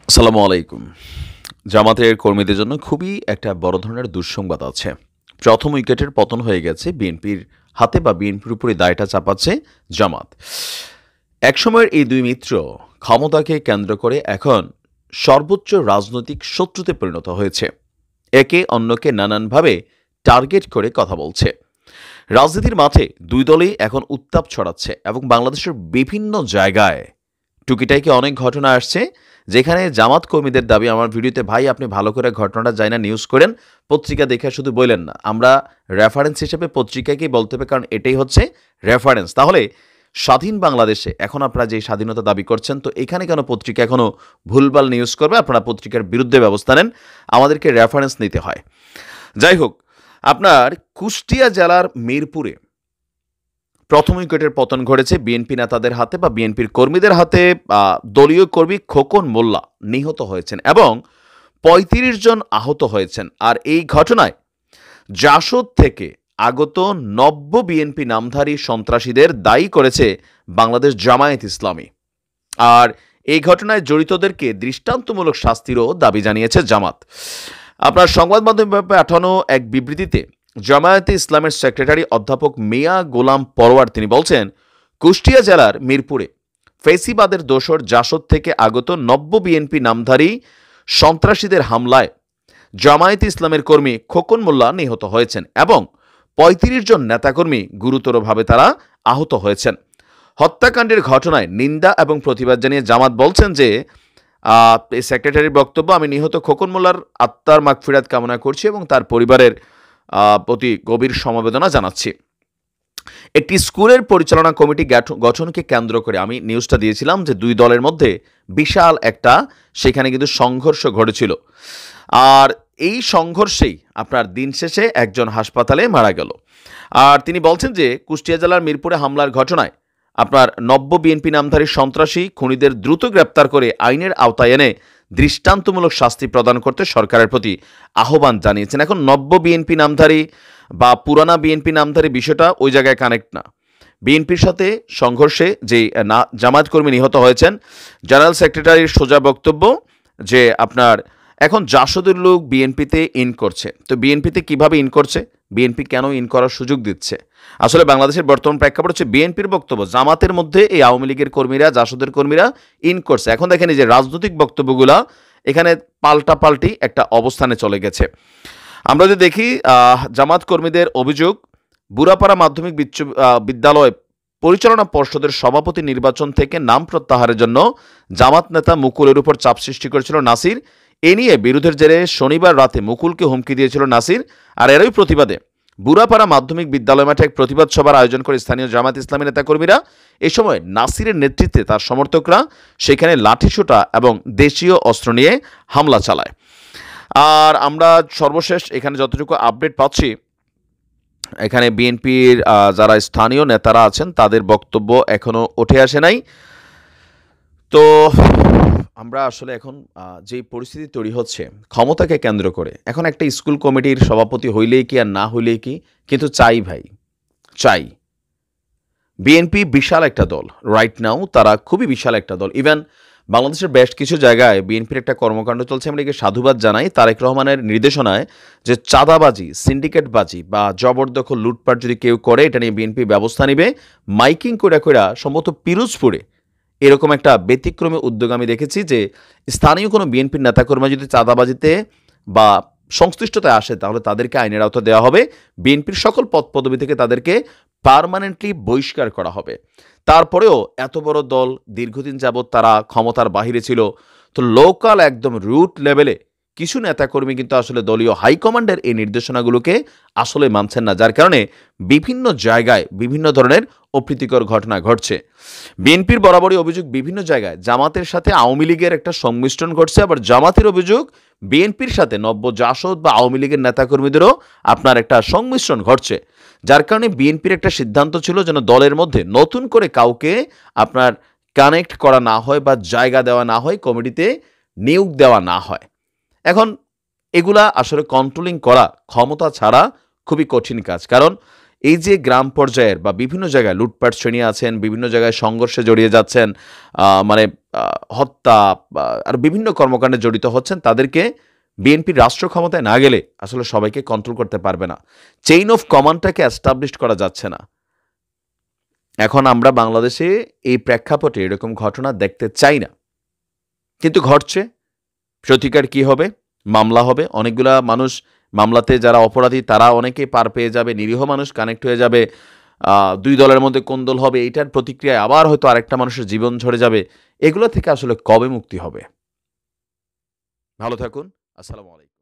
আসসালামু আলাইকুম। জামাতের কর্মীদের জন্য খুবই একটা বড় ধরনের দুঃসংবাদ আছে। প্রথম উইকেটের পতন হয়ে গেছে বিএনপির হাতে বা বিএনপির উপরে দায়টা চাপাচ্ছে জামাত। একসময়ের এই দুই মিত্র ক্ষমতাকে কেন্দ্র করে এখন সর্বোচ্চ রাজনৈতিক শত্রুতে পরিণত হয়েছে। একে অন্যকে নানানভাবে টার্গেট করে কথা বলছে। রাজনীতির মাঠে দুই দলই এখন উত্তাপ ছড়াচ্ছে এবং বাংলাদেশের বিভিন্ন জায়গায় টুকিটাকি অনেক ঘটনা আসছে, যেখানে জামাত কর্মীদের দাবি, আমার ভিডিওতে ভাই আপনি ভালো করে ঘটনাটা যাই না নিউজ করেন, পত্রিকা দেখে শুধু বললেন না, আমরা রেফারেন্স হিসেবে পত্রিকাকেই বলতে হবে, কারণ এটাই হচ্ছে রেফারেন্স। তাহলে স্বাধীন বাংলাদেশে এখন আপনারা যে স্বাধীনতা দাবি করছেন, তো এখানে কেন পত্রিকা এখনও ভুলভাল নিউজ করবে? আপনারা পত্রিকার বিরুদ্ধে ব্যবস্থা নেন, আমাদেরকে রেফারেন্স নিতে হয়। যাই হোক, আপনার কুষ্টিয়া জেলার মিরপুরে প্রথম উইকেটের পতন ঘটেছে বিএনপি নেতাদের হাতে বা বিএনপির কর্মীদের হাতে। দলীয় কর্মী খোকন মোল্লা নিহত হয়েছেন এবং ৩৫ জন আহত হয়েছেন। আর এই ঘটনায় জাসদ থেকে আগত নব্য বিএনপি নামধারী সন্ত্রাসীদের দায়ী করেছে বাংলাদেশ জামায়াত ইসলামী। আর এই ঘটনায় জড়িতদেরকে দৃষ্টান্তমূলক শাস্তিরও দাবি জানিয়েছে জামাত। আপনার সংবাদ মাধ্যমে পাঠানো এক বিবৃতিতে জামায়াতে ইসলামের সেক্রেটারি অধ্যাপক মিয়া গোলাম পরোয়ার তিনি বলছেন, কুষ্টিয়া জেলার মিরপুরে ফেসিবাদের দোসর জাসদ থেকে আগত নব্য বিএনপি নামধারী সন্ত্রাসীদের হামলায় জামায়াতে ইসলামের কর্মী খোকন মোল্লা নিহত হয়েছেন এবং ৩৫ জন নেতাকর্মী গুরুতরভাবে তারা আহত হয়েছেন। হত্যাকাণ্ডের ঘটনায় নিন্দা এবং প্রতিবাদ জানিয়ে জামাত বলছেন যে এই সেক্রেটারির বক্তব্য, আমি নিহত খোকন মোল্লার আত্মার মাগফিরাত কামনা করছি এবং তার পরিবারের প্রতি গভীর সমবেদনা জানাচ্ছি। একটি স্কুলের পরিচালনা কমিটি গঠনকে কেন্দ্র করে আমি নিউজটা দিয়েছিলাম যে দুই দলের মধ্যে বিশাল একটা সেখানে কিন্তু সংঘর্ষ ঘটেছিল। আর এই সংঘর্ষেই আপনার দিন শেষে একজন হাসপাতালে মারা গেল। আর তিনি বলছেন যে কুষ্টিয়া জেলার মিরপুরে হামলার ঘটনায় আপনার নব্য বিএনপি নামধারী সন্ত্রাসী খুনিদের দ্রুত গ্রেপ্তার করে আইনের আওতায় এনে দৃষ্টান্তমূলক শাস্তি প্রদান করতে সরকারের প্রতি আহ্বান জানিয়েছেন। এখন নব্য বিএনপি নামধারী বা পুরানা বিএনপি নামধারী বিষয়টা ওই জায়গায় কানেক্ট না। বিএনপির সাথে সংঘর্ষে যে জামায়াত কর্মী নিহত হয়েছেন, জেনারেল সেক্রেটারির সোজা বক্তব্য যে আপনার এখন জাসদের লোক বিএনপিতে ইন করছে। তো বিএনপিতে কিভাবে ইন করছে, বিএনপি কেন ইন করার সুযোগ দিচ্ছে? আসলে বাংলাদেশের বর্তমান প্রেক্ষাপট হচ্ছে বিএনপির বক্তব্য জামাতের মধ্যে এই আওয়ামী লীগের কর্মীরা, জাসদের কর্মীরা ইন করছে। এখন দেখেন এই যে রাজনৈতিক বক্তব্যগুলা এখানে পাল্টাপাল্টি একটা অবস্থানে চলে গেছে। আমরা যদি দেখি জামাত কর্মীদের অভিযোগ, বুড়াপাড়া মাধ্যমিক বিদ্যালয় পরিচালনা পর্ষদের সভাপতি নির্বাচন থেকে নাম প্রত্যাহারের জন্য জামাত নেতা মুকুলের উপর চাপ সৃষ্টি করেছিল নাসির। এ নিয়ে বিরোধের জেরে শনিবার রাতে মুকুলকে হুমকি দিয়েছিল নাসির। আর এরই প্রতিবাদে বুড়াপাড়া মাধ্যমিক বিদ্যালয় মাঠে এক প্রতিবাদ সভার আয়োজন করে স্থানীয় জামাত ইসলামী নেতাকর্মীরা। এ সময় নাসিরের নেতৃত্বে তার সমর্থকরা সেখানে লাঠিসোঁটা এবং দেশীয় অস্ত্র নিয়ে হামলা চালায়। আর আমরা সর্বশেষ এখানে যতটুকু আপডেট পাচ্ছি, এখানে বিএনপির যারা স্থানীয় নেতারা আছেন তাদের বক্তব্য এখনো উঠে আসে নাই। তো আমরা আসলে এখন যে পরিস্থিতি তৈরি হচ্ছে ক্ষমতাকে কেন্দ্র করে, এখন একটা স্কুল কমিটির সভাপতি হইলেই কি আর না হইলেই কি, কিন্তু চাই ভাই চাই। বিএনপি বিশাল একটা দল, রাইট নাও তারা খুবই বিশাল একটা দল। ইভেন বাংলাদেশের বেশ কিছু জায়গায় বিএনপির একটা কর্মকাণ্ড চলছে, আমরা একে সাধুবাদ জানাই তারেক রহমানের নির্দেশনায়, যে চাঁদাবাজি, সিন্ডিকেটবাজি বা জবরদখল লুটপাট যদি কেউ করে এটা নিয়ে বিএনপি ব্যবস্থা নেবে। মাইকিং করে সম্ভবত পিরোজপুরে এরকম একটা ব্যতিক্রমী উদ্যোগ আমি দেখেছি, যে স্থানীয় কোনো বিএনপির নেতাকর্মী যদি চাঁদাবাজিতে বা সংশ্লিষ্টতায় আসে তাহলে তাদেরকে আইনের আওতা দেওয়া হবে, বিএনপির সকল পদ পদবি থেকে তাদেরকে পার্মানেন্টলি বহিষ্কার করা হবে। তারপরেও এত বড় দল দীর্ঘদিন যাবৎ তারা ক্ষমতার বাহিরে ছিল, তো লোকাল একদম রুট লেভেলে কিছু নেতাকর্মী কিন্তু আসলে দলীয় হাইকমান্ডের এই নির্দেশনাগুলোকে আসলে মানছেন না, যার কারণে বিভিন্ন জায়গায় বিভিন্ন ধরনের অপ্রীতিকর ঘটনা ঘটছে। বিএনপির বরাবরই অভিযোগ বিভিন্ন জায়গায় জামাতের সাথে আওয়ামী লীগের একটা সংমিশ্রণ ঘটছে, আবার জামাতের অভিযোগ বিএনপির সাথে নব্য জাসদ বা আওয়ামী লীগের নেতাকর্মীদেরও আপনার একটা সংমিশ্রণ ঘটছে। যার কারণে বিএনপির একটা সিদ্ধান্ত ছিল যেন দলের মধ্যে নতুন করে কাউকে আপনার কানেক্ট করা না হয় বা জায়গা দেওয়া না হয়, কমিটিতে নিয়োগ দেওয়া না হয়। এখন এগুলা আসলে কন্ট্রোলিং করা ক্ষমতা ছাড়া খুবই কঠিন কাজ, কারণ এই যে গ্রাম পর্যায়ের বা বিভিন্ন জায়গায় লুটপাট শ্রেণী আছেন, বিভিন্ন জায়গায় সংঘর্ষে জড়িয়ে যাচ্ছেন, মানে হত্যা বা আর বিভিন্ন কর্মকাণ্ডে জড়িত হচ্ছেন, তাদেরকে বিএনপির রাষ্ট্র ক্ষমতায় না গেলে আসলে সবাইকে কন্ট্রোল করতে পারবে না। চেইন অফ কমান্ডটাকে এস্টাবলিশ করা যাচ্ছে না। এখন আমরা বাংলাদেশে এই প্রেক্ষাপটে এরকম ঘটনা দেখতে চাই না, কিন্তু ঘটছে। প্রতিকার কি হবে? মামলা হবে, অনেকগুলা মানুষ মামলাতে যারা অপরাধী তারা অনেকেই পার পেয়ে যাবে, নিরীহ মানুষ কানেক্ট হয়ে যাবে। দুই দলের মধ্যে কোন্দল হবে, এইটার প্রতিক্রিয়ায় আবার হয়তো আরেকটা মানুষের জীবন ঝরে যাবে। এগুলো থেকে আসলে কবে মুক্তি হবে? ভালো থাকুন। আসসালামু আলাইকুম।